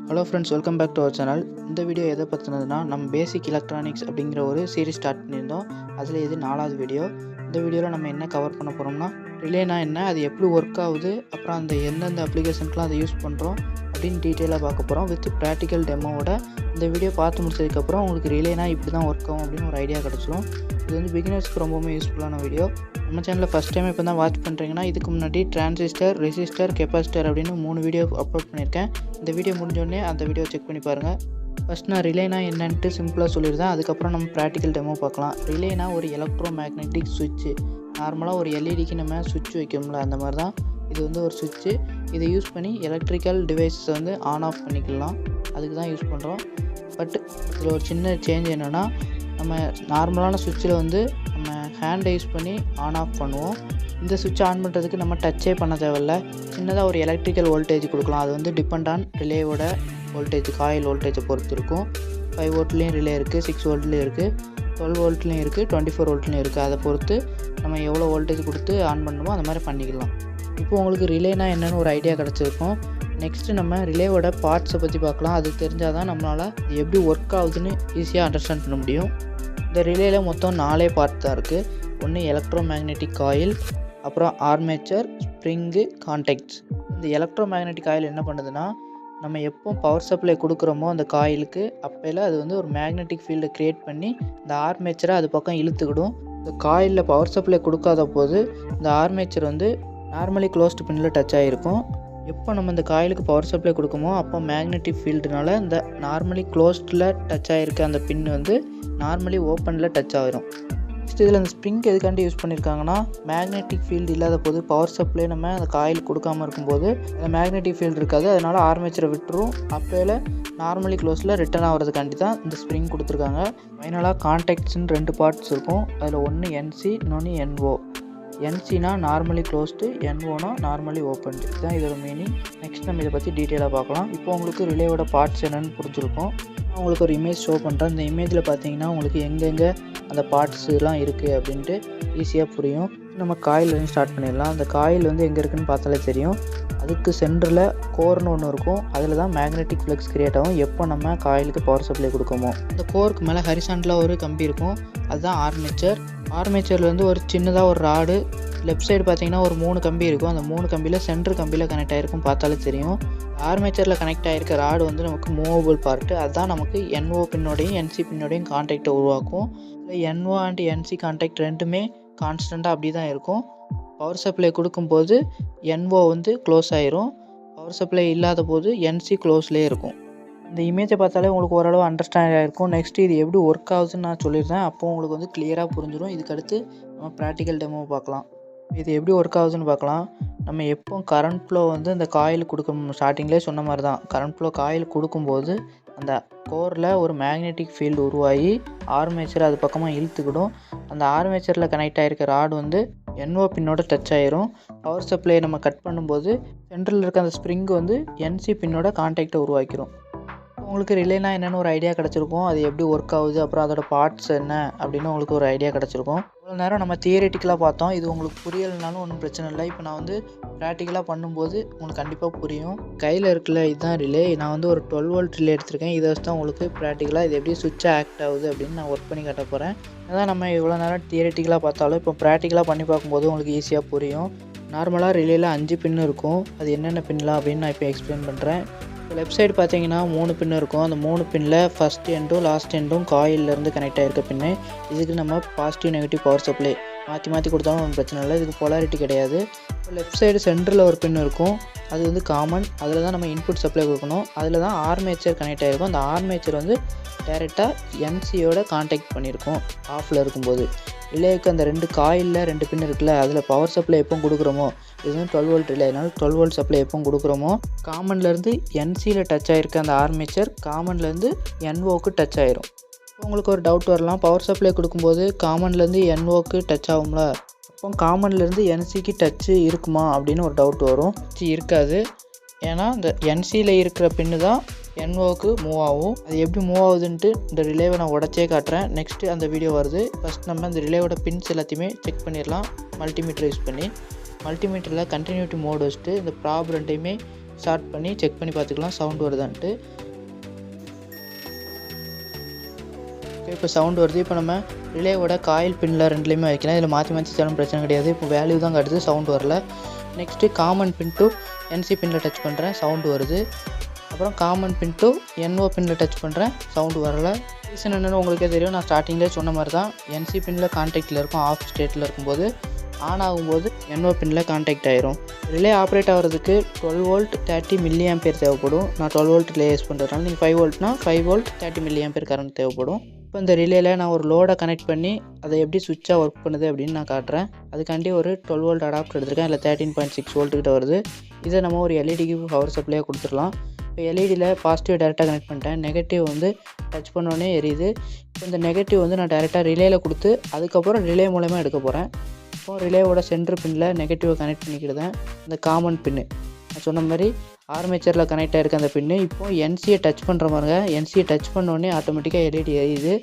Hello friends, welcome back to our channel. இந்த video எதை பற்றினதுன்னா, நம்ம பேசிக் எலக்ட்ரானிக்ஸ் அப்படிங்கிற ஒரு சீரிஸ் ஸ்டார்ட் பண்ணியிருந்தோம். அதில் இது 4வது வீடியோ. இந்த வீடியோவில் நம்ம என்ன கவர் பண்ண போகிறோம்னா, ரிலேனா என்ன, அது எப்படி ஒர்க் ஆகுது, அப்புறம் அந்த எந்தெந்த அப்ளிகேஷனுக்குலாம் அதை யூஸ் பண்ணுறோம் அப்படின்னு டீட்டெயிலாக பார்க்க போகிறோம். வித் ப்ராக்டிக்கல் டெமோவோட இந்த வீடியோ பார்த்து முடிச்சதுக்கப்புறம் உங்களுக்கு ரிலேனா இப்படி தான் ஒர்க் ஆகும் அப்படின்னு ஒரு ஐடியா கிடச்சிடும். இது வந்து பிகினர்ஸ்க்கு ரொம்பவுமே யூஸ்ஃபுல்லான வீடியோ. நம்ம சேனலில் ஃபஸ்ட் டைம் இப்போ தான் வாட்ச் பண்ணுறீங்கன்னா, இதுக்கு முன்னாடி டிரான்சிஸ்டர், ரெசிஸ்டர், கெப்பாசிட்டர் அப்படின்னு 3 வீடியோ அப்லோட் பண்ணியிருக்கேன். இந்த வீடியோ முடிஞ்சோடனே அந்த வீடியோ செக் பண்ணி பாருங்கள். ஃபஸ்ட் நான் ரிலேனா என்னன்ட்டு சிம்பிளாக சொல்லியிருந்தேன். அதுக்கப்புறம் நம்ம ப்ராக்டிக்கல் டெமோ பார்க்கலாம். ரிலேனா ஒரு எலக்ட்ரோ மேக்னெட்டிக் சுவிட்சு. நார்மலாக ஒரு எல்இடிக்கு நம்ம சுவிட்ச் வைக்கோம்ல, அந்த மாதிரி தான் இது வந்து ஒரு சுவிட்சு. இதை யூஸ் பண்ணி எலக்ட்ரிக்கல் டிவைஸை வந்து ஆன் ஆஃப் பண்ணிக்கலாம். அதுக்கு தான் யூஸ் பண்ணுறோம். பட் இதில் ஒரு சின்ன சேஞ்ச் என்னென்னா, நம்ம நார்மலான சுவிட்சில் வந்து நம்ம ஹேண்டை யூஸ் பண்ணி ஆன் ஆஃப் பண்ணுவோம். இந்த சுவிட்ச் ஆன் பண்ணுறதுக்கு நம்ம டச்சே பண்ண தேவையில்ல. சின்னதாக ஒரு எலக்ட்ரிக்கல் வோல்டேஜ் கொடுக்கலாம். அது வந்து டிபெண்ட் ஆன் ரிலேவோட வோல்டேஜ், காயில் வோல்டேஜை பொறுத்து இருக்கும். 5 வோல்ட்லேயும் ரிலே இருக்குது, 6 வோல்ட்லேயும் இருக்குது, 12 வோல்ட்லேயும் இருக்குது, 24 வோல்ட்லேயும் இருக்குது. அதை பொறுத்து நம்ம எவ்வளோ வோல்டேஜ் கொடுத்து ஆன் பண்ணணுமோ அந்த மாதிரி பண்ணிக்கலாம். இப்போ உங்களுக்கு ரிலேனா என்னென்னு ஒரு ஐடியா கிடச்சிருக்கும். நெக்ஸ்ட்டு நம்ம ரிலேவோட பார்ட்ஸை பற்றி பார்க்கலாம். அது தெரிஞ்சால் தான் நம்மளால் இது எப்படி ஒர்க் ஆகுதுன்னு ஈஸியாக அண்டர்ஸ்டாண்ட் பண்ண முடியும். இந்த ரிலேயில் மொத்தம் 4 பார்ட் தான் இருக்குது. ஒன்று எலக்ட்ரோ மேக்னெட்டிக் காயில், அப்புறம் ஆர்மேச்சர், ஸ்ப்ரிங்கு, கான்டாக்ட்ஸ். இந்த எலக்ட்ரோ மேக்னெட்டிக் காயில் என்ன பண்ணுதுன்னா, நம்ம எப்போ பவர் சப்ளை கொடுக்குறோமோ அந்த காயிலுக்கு, அப்போல அது வந்து ஒரு மேக்னெட்டிக் ஃபீல்டை க்ரியேட் பண்ணி இந்த ஆர்மேச்சரை அது பக்கம் இழுத்துக்கிடும். இந்த காயிலில் பவர் சப்ளை கொடுக்காத போது இந்த ஆர்மேச்சர் வந்து நார்மலி க்ளோஸ்டு பின்னில் டச் ஆகிருக்கும். எப்போ நம்ம இந்த காயிலுக்கு பவர் சப்ளை கொடுக்குமோ அப்போ மேக்னெட்டிக் ஃபீல்டுனால இந்த நார்மலி க்ளோஸ்டில் டச் ஆகிருக்க அந்த பின் வந்து நார்மலி ஓப்பனில் டச் ஆகிரும். நெக்ஸ்ட் இதில் அந்த ஸ்ப்ரிங் எதுக்காண்டி யூஸ் பண்ணியிருக்காங்கன்னா, மேக்னெட்டிக் ஃபீல்டு இல்லாத போது பவர் சப்ளை நம்ம அந்த காயில் கொடுக்காமல் இருக்கும்போது அந்த மேக்னெட்டிக் ஃபீல்டு இருக்காது. அதனால் ஆர்மேச்சரை விட்டுரும். அப்போல நார்மலி க்ளோஸில் ரிட்டர்ன் ஆகிறதுக்காண்டி தான் இந்த ஸ்ப்ரிங் கொடுத்துருக்காங்க. ஃபைனலாக கான்டாக்ட்ஸ்னு 2 பார்ட்ஸ் இருக்கும். அதில் ஒன்று என்சி, இன்னொன்று என்ஓ. என்சினா நார்மலி க்ளோஸ்டு, என்ஓனா நார்மலி ஓப்பன்டு. இதுதான் இதோட மீனிங். நெக்ஸ்ட் நம்ம இதை பற்றி டீட்டெயிலாக பார்க்கலாம். இப்போ உங்களுக்கு ரிலேவோட பார்ட்ஸ் என்னென்னு புரிஞ்சிருக்கும். நான் உங்களுக்கு ஒரு இமேஜ் ஷோ பண்ணுறேன். இந்த இமேஜில் பார்த்தீங்கன்னா உங்களுக்கு எங்கெங்கே அந்த பார்ட்ஸ்லாம் இருக்குது அப்படின்ட்டு ஈஸியாக புரியும். நம்ம காயிலேருந்து ஸ்டார்ட் பண்ணிடலாம். அந்த காயில் வந்து எங்கே இருக்குதுன்னு பார்த்தாலே தெரியும். அதுக்கு சென்டரில் கோர்னு ஒன்று இருக்கும். அதில் தான் மேக்னெட்டிக் ஃப்ளக்ஸ் கிரியேட் ஆகும் எப்போ நம்ம காயிலுக்கு பவர் சப்ளை கொடுக்கோமோ. இந்த கோருக்கு மேலே ஹரிசாண்டலாக ஒரு கம்பி இருக்கும். அதுதான் ஆர்மேச்சர். ஆர்மேச்சரில் வந்து ஒரு சின்னதாக ஒரு ராடு, லெஃப்ட் சைடு பார்த்தீங்கன்னா ஒரு 3 கம்பி இருக்கும். அந்த 3 கம்பியில் சென்டர் கம்பியில் கனெக்ட் ஆகிருக்கும், பார்த்தாலே தெரியும். ஆர்மேச்சரில் கனெக்ட் ஆகிருக்க ராடு வந்து நமக்கு மூவபிள் பார்ட்டு. அதுதான் நமக்கு என்ஓ பின்னோடையும் என்சி பின்னோடையும் கான்டாக்டை உருவாக்கும். இல்லை என்ஓ அண்ட் என்சி கான்டாக்ட் ரெண்டுமே கான்ஸ்டண்ட்டாக அப்படி தான் இருக்கும். பவர் சப்ளை கொடுக்கும்போது என்ஓ வந்து க்ளோஸ் ஆகிரும். பவர் சப்ளை இல்லாத போது என்சி க்ளோஸ்லேயே இருக்கும். இந்த இமேஜை பார்த்தாலே உங்களுக்கு ஓரளவு அண்டர்ஸ்டாண்ட் ஆகிருக்கும். நெக்ஸ்ட் இது எப்படி ஒர்க் ஆகுதுன்னு நான் சொல்லியிருந்தேன். அப்போது உங்களுக்கு வந்து கிளியராக புரிஞ்சிடும். இதுக்கடுத்து நம்ம ப்ராக்டிக்கல் டெமோ பார்க்கலாம். இது எப்படி ஒர்க் ஆகுதுன்னு பார்க்கலாம். நம்ம எப்போ கரண்ட் ஃப்ளோ வந்து இந்த காயில் கொடுக்கணும், ஸ்டார்டிங்லேயே சொன்ன மாதிரி தான். கரண்ட் ஃப்ளோ காயில் கொடுக்கும்போது அந்த கோரில் ஒரு மேக்னெட்டிக் ஃபீல்டு உருவாகி ஆர்மேச்சர் அது பக்கமாக இழுத்துக்கிடும். அந்த ஆர்மேச்சரில் கனெக்ட் ஆகிருக்க ராடு வந்து என்ஓ பின்னோட டச் ஆகிரும். பவர் சப்ளையை நம்ம கட் பண்ணும்போது சென்டரில் இருக்க அந்த ஸ்ப்ரிங் வந்து என்சி பின்னோட கான்டாக்டை உருவாக்கிடும். உங்களுக்கு ரிலேனா என்னென்னு ஒரு ஐடியா கிடச்சிருக்கும். அது எப்படி ஒர்க் ஆகுது, அப்புறம் அதோட பார்ட்ஸ் என்ன அப்படின்னு உங்களுக்கு ஒரு ஐடியா கிடச்சிருக்கும். இவ்வளோ நேரம் நம்ம தியரிட்டிக்கலாக பார்த்தோம். இது உங்களுக்கு புரியலைனாலும் ஒன்றும் பிரச்சனை இல்லை. இப்போ நான் வந்து ப்ராக்டிக்கலாக பண்ணும்போது உங்களுக்கு கண்டிப்பாக புரியும். கையில் இருக்குல்ல, இதுதான் ரிலே. நான் வந்து ஒரு 12 வோல்ட் ரிலே எடுத்திருக்கேன். இதை வச்சு தான் உங்களுக்கு ப்ராக்டிக்கலாக இது எப்படி சுவிட்சாக ஆக்ட் ஆகுது அப்படின்னு நான் ஒர்க் பண்ணி காட்ட போகிறேன். அதான் நம்ம இவ்வளோ நேரம் தியரிட்டிக்கலாக பார்த்தாலும் இப்போ ப்ராக்டிக்கலாக பண்ணி பார்க்கும்போது உங்களுக்கு ஈஸியாக புரியும். நார்மலாக ரிலேயில் 5 பின் இருக்கும். அது என்னென்ன பின்லாம் அப்படின்னு நான் இப்போ எக்ஸ்பிளைன் பண்ணுறேன். லெஃப்ட் சைடு பார்த்தீங்கன்னா 3 பின் இருக்கும். அந்த 3 பின்னில் ஃபஸ்ட் எண்டும் லாஸ்ட் எண்டும் காயிலேருந்து கனெக்ட் ஆகிருக்க பின்னு. இதுக்கு நம்ம பாசிட்டிவ் நெகட்டிவ் பவர் சப்ளை மாற்றி கொடுத்தாலும் ஒன்றும் பிரச்சனை இல்லை. இதுக்கு பொலாரிட்டி கிடையாது. லெஃப்ட் சைடு சென்டரில் ஒரு பின் இருக்கும். அது வந்து காமன். அதில் தான் நம்ம இன்புட் சப்ளை கொடுக்கணும். அதில் தான் ஆர்மேச்சர் கனெக்ட் ஆகிருக்கும். அந்த ஆர்மேச்சர் வந்து டைரெக்டாக என்சியோட கான்டாக்ட் பண்ணியிருக்கோம் ஆஃபில் இருக்கும்போது. ரிலேவுக்கு அந்த 2 காயிலில் 2 பின் இருக்குல்ல, அதில் பவர் சப்ளை எப்போ கொடுக்குறோமோ, இது வந்து 12 வோல்ட் ரிலே, அதனால 12 வோல்ட் சப்ளை எப்போ கொடுக்குறோமோ காமன்லேருந்து என்சியில் டச் ஆகிருக்க அந்த ஆர்மேச்சர் காமன்லேருந்து என்ஓக்கு டச் ஆகிரும். உங்களுக்கு ஒரு டவுட் வரலாம், பவர் சப்ளை கொடுக்கும்போது காமன்லேருந்து என்ஓக்கு டச் ஆகும்ல, அப்போ காமன்லேருந்து என்சிக்கு டச்சு இருக்குமா அப்படின்னு ஒரு டவுட் வரும். இருக்காது. ஏன்னா இந்த என்சியில் இருக்கிற பின்னு தான் என்ஓக்கு மூவ் ஆகும். அது எப்படி மூவ் ஆகுதுன்ட்டு இந்த ரிலேவை நான் உடச்சே காட்டுறேன். நெக்ஸ்ட்டு அந்த வீடியோ வருது. ஃபஸ்ட் நம்ம இந்த ரிலேவோட பின்ஸ் எல்லாத்தையுமே செக் பண்ணிடலாம் மல்டிமீட்டர் யூஸ் பண்ணி. மல்டிமீட்டரில் கண்டினியூட்டி மோட் வச்சுட்டு இந்த ப்ராப் ரெண்டையுமே ஸ்டார்ட் பண்ணி செக் பண்ணி பார்த்துக்கலாம் சவுண்ட் வருதான்ட்டு. இப்போ சவுண்ட் வருது. இப்போ நம்ம ரிலேவோட காயில் பின்னில் ரெண்டுலேயுமே வைக்கலாம். இதில் மாற்றி வச்சாலும் பிரச்சனை கிடையாது. இப்போ வேல்யூ தான் காட்டுது, சவுண்ட் வரல. Next common pin to NC பின்னில் டச் பண்ணுறேன், சவுண்டு வருது. அப்புறம் காமன் பின் டு என்ஓ பின்னில் டச் பண்ணுறேன், சவுண்டு வரல. ரீசன் என்னென்னு உங்களுக்கே தெரியும். நான் ஸ்டார்டிங்லேயே சொன்ன மாதிரி தான், என்சி பின்னில் கான்டாக்டில் இருக்கும், ஆஃப் ஸ்டேட்டில் இருக்கும்போது ஆன் ஆகும்போது என்ஓ பின்னில் கான்டாக்ட் ஆயிரும். ரிலே ஆப்ரேட் ஆகிறதுக்கு 12 வோல்ட் 30 மில்லி ஆம்பியர் தேவைப்படும். நான் 12 வோல்ட் ரிலே யூஸ் பண்ணுறதுனால நீங்கள் 5 வோல்ட்னா 5 வோல்ட் 30 மில்லி ஆம்பியர் கரண்ட் தேவைப்படும். இப்போ இந்த ரிலேயில் நான் ஒரு லோடை கனெக்ட் பண்ணி அதை எப்படி சுவிட்சாக ஒர்க் பண்ணுது அப்படின்னு நான் காட்டுறேன். அதுக்காண்டி ஒரு 12 வோல்ட் அடாப்டர் எடுத்திருக்கேன். அதில் 13.6 வோல்ட்டுக்கிட்ட வருது. இதை நம்ம ஒரு எல்இடிக்கு பவர் சப்ளையாக கொடுத்துடலாம். இப்போ எல்இடியில் பாசிட்டிவ் டேரெக்டாக கனெக்ட் பண்ணிட்டேன். நெகட்டிவ் வந்து டச் பண்ணோன்னே எரியுது. இப்போ இந்த நெகட்டிவ் வந்து நான் டேரெக்டாக ரிலேயில் கொடுத்து அதுக்கப்புறம் ரிலே மூலமாக எடுக்க போகிறேன். இப்போ ரிலேவோட சென்டர் பின்னில் நெகட்டிவை கனெக்ட் பண்ணிக்கிடுதேன். இந்த காமன் பின்னு நான் சொன்ன மாதிரி ஆர்மேச்சரில் கனெக்ட் ஆகிருக்க அந்த பின்னு இப்போ என்சியை டச் பண்ணுற மாதிரிங்க. என்சியை டச் பண்ணோடனே ஆட்டோமேட்டிக்காக எல்இடி எரியுது.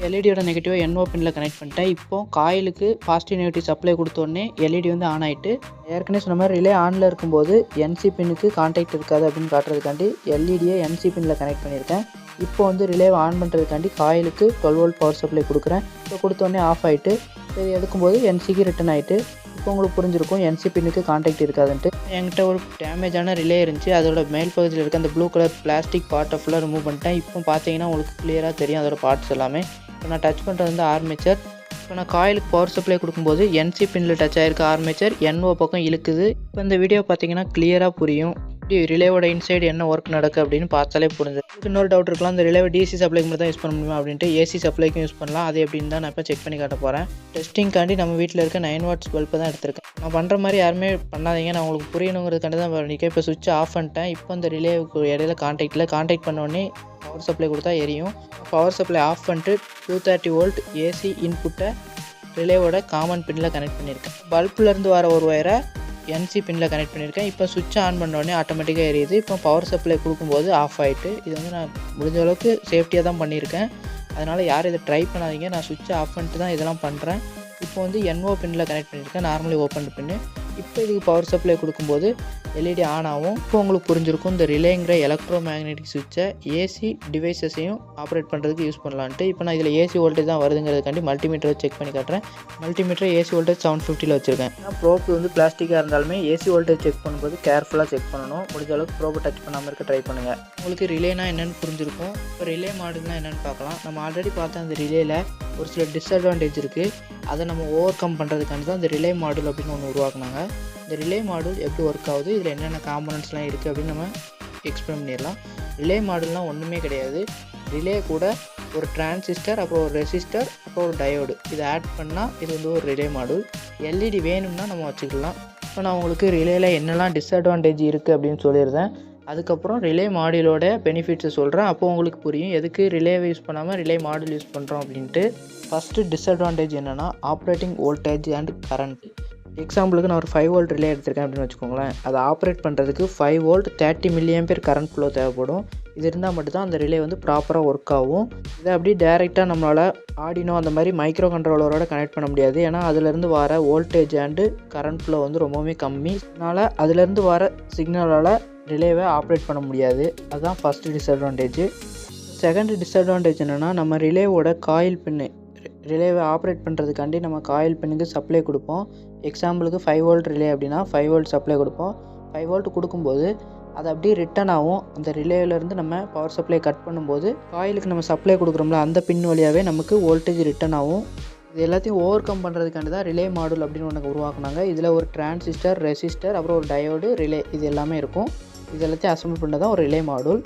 எல்இடியோட நெகட்டிவை என்ஓ பின்னில் கனெக்ட் பண்ணிட்டேன். இப்போ காயிலுக்கு பாசிட்டிவ் நெகட்டிவ் சப்ளை கொடுத்தோடனே எல்இடி வந்து ஆன் ஆகிட்டு, ஏற்கனவே சொன்ன மாதிரி ரிலே ஆனில் இருக்கும்போது என்சி பின்னுக்கு கான்டாக்ட் இருக்காது அப்படின்னு காட்டுறதுக்காண்டி எல்இடியை என்சி பின்னில் கனெக்ட் பண்ணியிருக்கேன். இப்போ வந்து ரிலேவை ஆன் பண்ணுறதுக்காண்டி காயிலுக்கு 12 வோல்ட் பவர் சப்ளை கொடுக்குறேன். இப்போ கொடுத்தோடனே ஆஃப் ஆகிட்டு இது எடுக்கும்போது என்சிக்கு ரிட்டன் ஆகிட்டு. இப்போ உங்களுக்கு புரிஞ்சிருக்கும் என்சி பின்னுக்கு கான்டாக்ட் இருக்காதுன்ட்டு. என்கிட்ட ஒரு டேமேஜான ரிலே இருந்துச்சு. அதோட மேல் பகுதியில் இருக்க அந்த ப்ளூ கலர் பிளாஸ்டிக் பார்ட்டை ஃபுல்லாக ரிமூவ் பண்ணிட்டேன். இப்போ பார்த்தீங்கன்னா உங்களுக்கு கிளியராக தெரியும் அதோட பார்ட்ஸ் எல்லாமே. இப்போ நான் டச் பண்ணுறது வந்து ஆர்மேச்சர். இப்போ நான் காயிலுக்கு பவர் சப்ளை கொடுக்கும்போது என்சி பின்னில் டச் ஆகிருக்க ஆர்மேச்சர் என்ஓ பக்கம் இழுக்குது. இப்போ இந்த வீடியோ பார்த்தீங்கன்னா கிளியராக புரியும் ரிலேவோட இன்சைடு என்ன ஒர்க் நடக்கு அப்படின்னு பார்த்தாலே புரிஞ்சு. இன்னொரு டவுட் இருக்கலாம், இந்த ரிலேவை டிசி சப்ளைக்கு மட்டும் தான் யூஸ் பண்ண முடியுமா அப்படின்ட்டு. ஏசி சப்ளைக்கும் யூஸ் பண்ணலாம். அது எப்படின்னு தான் நான் இப்போ செக் பண்ணி காட்ட போகிறேன். டெஸ்டிங்காண்டி நம்ம வீட்டில் இருக்க 9 வாட்ஸ் பல்பை தான் எடுத்திருக்கேன். நான் பண்ணுற மாதிரி யாருமே பண்ணாதீங்க, நான் உங்களுக்கு புரியணுங்கிறதுக்காண்டி தான் பண்ணிக்கேன். இப்போ சுவிட்ச் ஆஃப் பண்ணிட்டேன். இப்போ இந்த ரிலேவுக்கு இடையில கான்டாக்ட் பண்ணோடனே பவர் சப்ளை கொடுத்தா எரியும். பவர் சப்ளை ஆஃப் பண்ணிட்டு 230 வோல்ட் ஏசி இன்புட்டை ரிலேவோட காமன் பின்னில் கனெக்ட் பண்ணியிருக்கேன். பல்ப்லேருந்து வர ஒரு ஒயரை என்சி பின்னில் கனெக்ட் பண்ணியிருக்கேன். இப்போ சுவிட்ச் ஆன் பண்ணோடனே ஆட்டோமேட்டிக்காக எரியுது. இப்போ பவர் சப்ளை கொடுக்கும்போது ஆஃப் ஆகிட்டு. இது வந்து நான் முடிஞ்ச அளவுக்கு சேஃப்டியாக தான் பண்ணியிருக்கேன். அதனால் யாரும் இதை ட்ரை பண்ணாதீங்க. நான் சுவிட்சை ஆஃப் பண்ணிட்டு தான் இதெல்லாம் பண்ணுறேன். இப்போ வந்து என்ஓ பின்னில் கனெக்ட் பண்ணியிருக்கேன், நார்மலி ஓப்பன் பின்னு. இப்போ இதுக்கு பவர் சப்ளை கொடுக்கும்போது எல்இடி ஆன் ஆகும். இப்போ உங்களுக்கு புரிஞ்சிருக்கும் இந்த ரிலேங்கிற எலக்ட்ரோ மேக்னெட்டிக் சுவிட்சை ஏசி டிவைசஸையும் ஆப்ரேட் பண்ணுறதுக்கு யூஸ் பண்ணலான்ட்டு. இப்போ நான் இதில் ஏசி வோல்டேஜ் தான் வருதுங்கிறதுக்காண்டி மல்டிமீட்டரை செக் பண்ணி காட்டுறேன். மல்டிமீட்டர் ஏசி வோல்டேஜ் 750 வச்சுருக்கேன். ப்ரோப் வந்து பிளாஸ்டிக்காக இருந்தாலுமே ஏசி வோல்டேஜ் செக் பண்ணும்போது கேர்ஃபுல்லாக செக் பண்ணணும். முடிஞ்ச அளவுக்கு ப்ரோப்பை டச் பண்ணாமல் இருக்க ட்ரை பண்ணுங்கள். உங்களுக்கு ரிலேனா என்னென்னு புரிஞ்சிருக்கும். இப்போ ரிலே மாடல்னால் என்னென்னு பார்க்கலாம். நம்ம ஆல்ரெடி பார்த்த அந்த ரிலேயில் ஒரு சில டிஸ்அட்வான்டேஜ் இருக்குது. அதை நம்ம ஓவர் கம் பண்ணுறதுக்காண்டி தான் இந்த ரிலே மாடல் அப்படின்னு ஒன்று உருவாக்குனாங்க. இந்த ரிலே மாடல் எப்படி ஒர்க் ஆகுது, இதில் என்னென்ன காம்பனன்ட்ஸ்லாம் இருக்குது அப்படின்னு நம்ம எக்ஸ்பிளைன் பண்ணிடலாம். ரிலே மாடல்னால் ஒன்றுமே கிடையாது. ரிலே கூட ஒரு டிரான்சிஸ்டர், அப்புறம் ஒரு ரெசிஸ்டர், அப்புறம் ஒரு டயோடு, இதை ஆட் பண்ணால் இது வந்து ஒரு ரிலே மாடல். எல்இடி வேணும்னா நம்ம வச்சுக்கலாம். இப்போ நான் உங்களுக்கு ரிலேயில் என்னெல்லாம் டிஸ்அட்வான்டேஜ் இருக்குது அப்படின்னு சொல்லியிருந்தேன். அதுக்கப்புறம் ரிலே மாடியூலோட பெனிஃபிட்ஸை சொல்கிறேன். அப்போ உங்களுக்கு புரியும் எதுக்கு ரிலேவை யூஸ் பண்ணாமல் ரிலே மாடல் யூஸ் பண்ணுறோம் அப்படின்ட்டு. ஃபஸ்ட்டு டிஸ்அட்வான்டேஜ் என்னென்னா ஆப்ரேட்டிங் வோல்டேஜ் அண்ட் கரண்ட். எக்ஸாம்பிளுக்கு நான் ஒரு 5 வோல்ட் ரிலே எடுத்திருக்கேன் அப்படின்னு வச்சுக்கோங்களேன். அதை ஆப்ரேட் பண்ணுறதுக்கு 5 volt 30 milli ampere current flow தேவைப்படும். இது இருந்தால் மட்டும்தான் அந்த ரிலே வந்து ப்ராப்பராக ஒர்க் ஆகும். இதை அப்படி டேரெக்டாக நம்மளால் ஆர்டினோ அந்த மாதிரி மைக்ரோ கண்ட்ரோலரோட கனெக்ட் பண்ண முடியாது. ஏன்னா அதுலேருந்து வர வோல்டேஜ் அண்டு கரண்ட் ஃப்ளோ வந்து ரொம்பவுமே கம்மி. அதனால் அதுலேருந்து வர சிக்னலால் ரிலேவை ஆப்ரேட் பண்ண முடியாது. அதுதான் ஃபஸ்ட்டு டிஸ்அட்வான்டேஜ். செகண்ட் டிஸ்அட்வான்டேஜ் என்னென்னா நம்ம ரிலேவோட காயில் பின்னு ரிலேவை ஆப்ரேட் பண்ணுறதுக்காண்டி நம்ம காயில் பின்னுக்கு சப்ளை கொடுப்போம். எக்ஸாம்பிளுக்கு 5 வோல்ட் ரிலே அப்படின்னா 5 வோல்ட் சப்ளை கொடுப்போம். 5 வோல்ட் கொடுக்கும்போது அது அப்படியே ரிட்டன் ஆகும். அந்த ரிலேவிலேருந்து நம்ம பவர் சப்ளை கட் பண்ணும்போது காயிலுக்கு நம்ம சப்ளை கொடுக்குறோம்ல அந்த பின் வழியாகவே நமக்கு வோல்டேஜ் ரிட்டன் ஆகும். இது எல்லாத்தையும் ஓவர் கம் பண்ணுறதுக்காண்டி தான் ரிலே மாடல் அப்படின்னு ஒன்று உருவாக்குனாங்க. இதில் ஒரு டிரான்சிஸ்டர், ரெசிஸ்டர், அப்புறம் ஒரு டயோடு, ரிலே இது எல்லாமே இருக்கும். இது எல்லாத்தையும் அசம்பிள் பண்ண தான் ஒரு ரிலே மாடல்.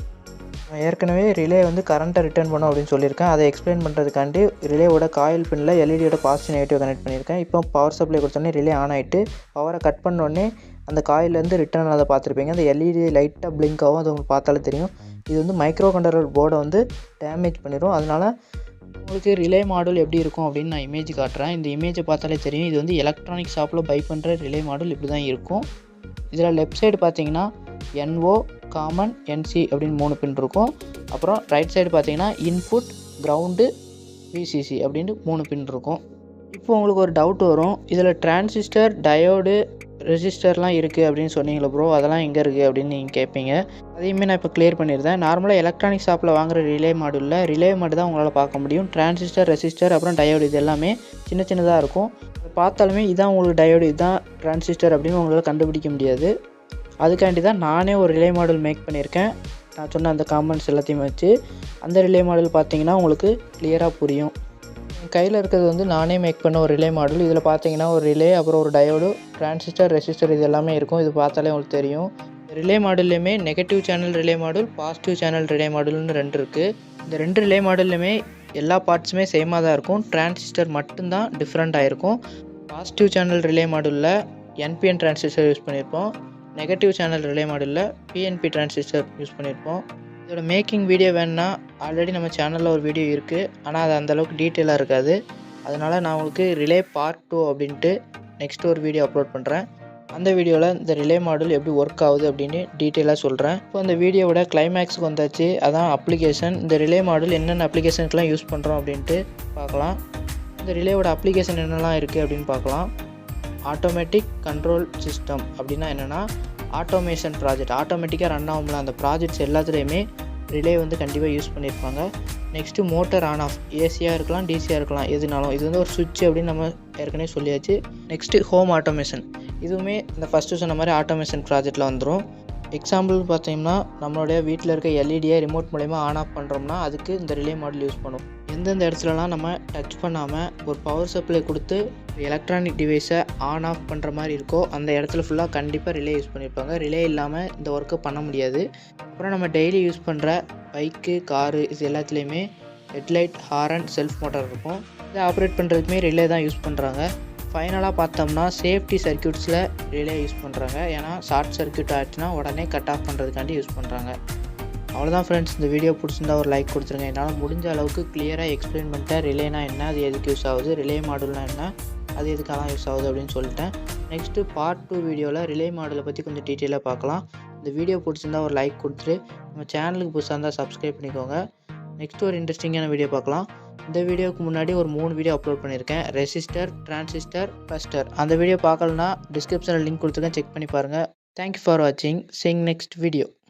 நான் ஏற்கனவே ரிலே வந்து கரண்ட்டை ரிட்டர்ன் பண்ணும் அப்படின்னு சொல்லியிருக்கேன். அதை எக்ஸ்பிளைன் பண்ணுறதுக்காண்டி ரிலேவோட காயில் பின்னில் எல்இடியோட பாசிட்டிவ் நெகட்டிவ் கனெக்ட் பண்ணியிருக்கேன். இப்போ பவர் சப்ளை கொடுத்தோன்னே ரிலே ஆன் ஆகிட்டு பவரை கட் பண்ணோடனே அந்த காயிலேருந்து ரிட்டர்ன் ஆனதை பார்த்துருப்பீங்க. அந்த எல்இடி லைட்டாக பிளிங்க் ஆகும். அது உங்களுக்கு பார்த்தாலே தெரியும். இது வந்து மைக்ரோ கண்ட்ரோலர் போர்டை வந்து டேமேஜ் பண்ணிடும். அதனால் உங்களுக்கு ரிலே மாடல் எப்படி இருக்கும் அப்படின்னு நான் இமேஜ் காட்டுறேன். இந்த இமேஜை பார்த்தாலே தெரியும். இது வந்து எலக்ட்ரானிக் ஷாப்பில் பை பண்ணுற ரிலே மாடல் இப்படி தான் இருக்கும். இதில் லெஃப்ட் சைடு பார்த்தீங்கன்னா என்ஓ, காமன், என்சி அப்படின்னு 3 பின் இருக்கும். அப்புறம் ரைட் சைடு பார்த்தீங்கன்னா இன்புட், கிரவுண்டு, விசிசி அப்படின்ட்டு 3 பின் இருக்கும். இப்போ உங்களுக்கு ஒரு டவுட் வரும், இதில் டிரான்சிஸ்டர், டயோடு, ரெசிஸ்டர்லாம் இருக்குது அப்படின்னு சொன்னீங்களே ப்ரோ, அதெல்லாம் எங்கே இருக்குது அப்படின்னு நீங்கள் கேட்பீங்க. அதையுமே நான் இப்போ கிளியர் பண்ணியிருந்தேன். நார்மலாக எலக்ட்ரானிக் ஷாப்பில் வாங்குற ரிலே மாடுலில் ரிலே மட்டும் தான் உங்களால் பார்க்க முடியும். டிரான்சிஸ்டர், ரெசிஸ்டர், அப்புறம் டயோடு இது எல்லாமே சின்ன சின்னதாக இருக்கும். அதை பார்த்தாலுமே இதான் உங்களுக்கு டயோடு, இதுதான் டிரான்சிஸ்டர் அப்படின்னு உங்களால் கண்டுபிடிக்க முடியாது. அதுக்காண்டி தான் நானே ஒரு ரிலே மாடல் மேக் பண்ணியிருக்கேன். நான் சொன்ன அந்த காம்பனன்ட்ஸ் எல்லாத்தையும் வச்சு அந்த ரிலே மாடல் பார்த்தீங்கன்னா உங்களுக்கு கிளியராக புரியும். என் கையில் இருக்கிறது வந்து நானே மேக் பண்ண ஒரு ரிலே மாடல். இதில் பார்த்தீங்கன்னா ஒரு ரிலே, அப்புறம் ஒரு டயோடு, டிரான்சிஸ்டர், ரெசிஸ்டர் இது எல்லாமே இருக்கும். இது பார்த்தாலே உங்களுக்கு தெரியும். ரிலே மாடல்லையுமே negative channel relay model, positive channel relay மாடல்னு 2 இருக்குது. இந்த 2 ரிலே மாடல்லையுமே எல்லா பார்ட்ஸுமே சேமாக தான் இருக்கும். டிரான்சிஸ்டர் மட்டும்தான் டிஃப்ரெண்ட்டாக இருக்கும். பாசிட்டிவ் சேனல் ரிலே மாடலில் என்பிஎன் டிரான்சிஸ்டர் யூஸ் பண்ணியிருப்போம். நெகட்டிவ் சேனல் ரிலே மாடலில் பிஎன்பி டிரான்சிஸ்டர் யூஸ் பண்ணியிருப்போம். இதோட மேக்கிங் வீடியோ வேணுன்னா ஆல்ரெடி நம்ம சேனலில் ஒரு வீடியோ இருக்குது. ஆனால் அது அந்தளவுக்கு டீட்டெயிலாக இருக்காது. அதனால் நான் உங்களுக்கு ரிலே பார்ட் 2 அப்படின்ட்டு நெக்ஸ்ட் ஒரு வீடியோ அப்லோட் பண்ணுறேன். அந்த வீடியோவில் இந்த ரிலே மாடல் எப்படி ஒர்க் ஆகுது அப்படின்னு டீட்டெயிலாக சொல்கிறேன். இப்போ அந்த வீடியோவோட கிளைமேக்ஸுக்கு வந்தாச்சு. அதான் அப்ளிகேஷன். இந்த ரிலே மாடல் என்னென்ன அப்ளிகேஷனுக்கெலாம் யூஸ் பண்ணுறோம் அப்படின்ட்டு பார்க்கலாம். இந்த ரிலேவோட அப்ளிகேஷன் என்னெல்லாம் இருக்குது அப்படின்னு பார்க்கலாம். ஆட்டோமேட்டிக் கண்ட்ரோல் சிஸ்டம் அப்படின்னா என்னென்னா ஆட்டோமேஷன் ப்ராஜெக்ட், ஆட்டோமேட்டிக்காக ரன் ஆகும்ல அந்த ப்ராஜெக்ட்ஸ் எல்லாத்துலேயுமே ரிலே வந்து கண்டிப்பாக யூஸ் பண்ணியிருப்பாங்க. நெக்ஸ்ட்டு மோட்டர் ஆன் ஆஃப், ஏசியாக இருக்கலாம், டிசியாக இருக்கலாம், எதுனாலும் இது வந்து ஒரு சுவிட்ச் அப்படின்னு நம்ம ஏற்கனவே சொல்லியாச்சு. நெக்ஸ்ட்டு ஹோம் ஆட்டோமேஷன், இதுவுமே இந்த ஃபஸ்ட்டு சொன்ன மாதிரி ஆட்டோமேஷன் ப்ராஜெக்டில் வந்துடும். எக்ஸாம்பிள் பார்த்தீங்கன்னா நம்மளுடைய வீட்டில் இருக்க எல்இடியை ரிமோட் மூலயமா ஆன் ஆஃப் பண்ணுறோம்னா அதுக்கு இந்த ரிலே மாடல் யூஸ் பண்ணும். எந்தெந்த இடத்துலலாம் நம்ம டச் பண்ணாமல் ஒரு பவர் சப்ளை கொடுத்து எலக்ட்ரானிக் டிவைஸை ஆன் ஆஃப் பண்ணுற மாதிரி இருக்கோ அந்த இடத்துல ஃபுல்லாக கண்டிப்பாக ரிலே யூஸ் பண்ணியிருப்பாங்க. ரிலே இல்லாமல் இந்த ஒர்க்கை பண்ண முடியாது. அப்புறம் நம்ம டெய்லி யூஸ் பண்ணுற பைக்கு, காரு இது எல்லாத்துலேயுமே ஹெட்லைட், ஹாரன், செல்ஃப் மோட்டார் இருக்கும். இதை ஆப்ரேட் பண்ணுறதுக்குமே ரிலே தான் யூஸ் பண்ணுறாங்க. ஃபைனலாக பார்த்தோம்னா சேஃப்டி சர்க்யூட்ஸில் ரிலே யூஸ் பண்ணுறாங்க. ஏன்னா ஷார்ட் சர்க்யூட் ஆச்சுன்னா உடனே கட் ஆஃப் பண்ணுறதுக்காண்டி யூஸ் பண்ணுறாங்க. அவ்வளோதான் ஃப்ரெண்ட்ஸ், இந்த வீடியோ பிடிச்சிருந்தா ஒரு லைக் கொடுத்துருங்க. என்னால் முடிஞ்ச அளவுக்கு கிளியராக எக்ஸ்பிளைன் பண்ணிட்டேன். ரிலேனா என்ன, அது எதுக்கு யூஸ் ஆகுது, ரிலே மாடல்னா என்ன, அது எதுக்கெல்லாம் யூஸ் ஆகுது அப்படின்னு சொல்லிட்டேன். நெக்ஸ்ட்டு பார்ட் 2 வீடியோவில் ரிலே மாடலை பற்றி கொஞ்சம் டீட்டெயிலாக பார்க்கலாம். இந்த வீடியோ பிடிச்சிருந்தா ஒரு லைக் கொடுத்துட்டு நம்ம சேனலுக்கு புதுசாக இருந்தால் சப்ஸ்கிரைப் பண்ணிக்கோங்க. நெக்ஸ்ட் ஒரு இன்ட்ரெஸ்டிங்கான வீடியோ பார்க்கலாம். இந்த வீடியோவுக்கு முன்னாடி ஒரு 3 வீடியோ அப்லோட் பண்ணியிருக்கேன். ரெசிஸ்டர், டிரான்சிஸ்டர், ஃபஸ்டர். அந்த வீடியோ பார்க்கலன்னா டிஸ்கிரிப்ஷனில் லிங்க் கொடுத்துருக்கேன், செக் பண்ணி பாருங்கள். தேங்க்யூ ஃபார் வாட்சிங். Seeing next video.